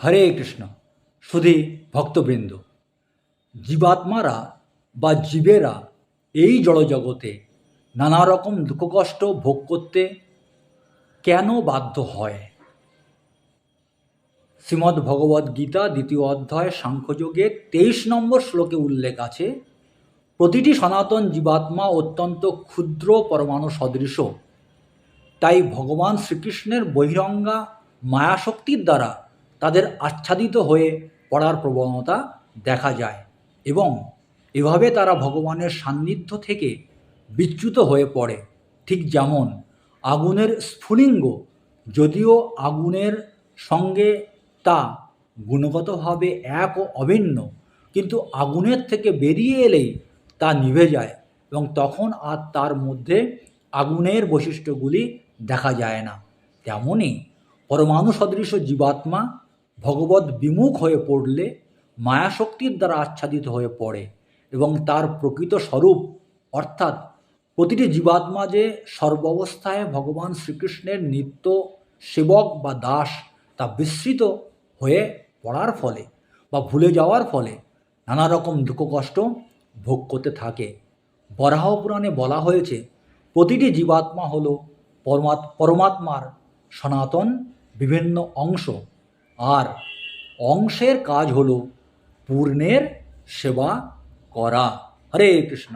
হরে কৃষ্ণ। সুধী ভক্তবৃন্দ, জীবাত্মারা বা জীবেরা এই জড়জগতে নানা রকম দুঃখ কষ্ট ভোগ করতে কেন বাধ্য হয়? শ্রীমদ্ ভগবদ্ গীতা ২য় অধ্যায় সাংখ্যযোগের ২৩ নম্বর শ্লোকে উল্লেখ আছে, প্রতিটি সনাতন জীবাত্মা অত্যন্ত ক্ষুদ্র পরমাণু সদৃশ। তাই ভগবান শ্রীকৃষ্ণের বহিরঙ্গা মায়াশক্তির দ্বারা তাদের আচ্ছাদিত হয়ে পড়ার প্রবণতা দেখা যায় এবং এভাবে তারা ভগবানের সান্নিধ্য থেকে বিচ্যুত হয়ে পড়ে। ঠিক যেমন আগুনের স্ফুলিঙ্গ যদিও আগুনের সঙ্গে তা গুণগতভাবে এক ও অভিন্ন, কিন্তু আগুনের থেকে বেরিয়ে এলেই তা নিভে যায় এবং তখন আর তার মধ্যে আগুনের বৈশিষ্ট্যগুলি দেখা যায় না। তেমনই পরমাণু সদৃশ জীবাত্মা ভগবৎ বিমুখ হয়ে পড়লে মায়াশক্তির দ্বারা আচ্ছাদিত হয়ে পড়ে এবং তার প্রকৃত স্বরূপ অর্থাৎ প্রতিটি জীবাত্মা যে সর্বাবস্থায় ভগবান শ্রীকৃষ্ণের নিত্য সেবক বা দাস তা বিস্মৃত হয়ে পড়ার ফলে বা ভুলে যাওয়ার ফলে নানা রকম দুঃখ কষ্ট ভোগ করতে থাকে। বরাহ পুরাণে বলা হয়েছে, প্রতিটি জীবাত্মা হল পরমাত্মার সনাতন বিভিন্ন অংশ, আর অংশের কাজ হল পূর্ণের সেবা করা। হরে কৃষ্ণ।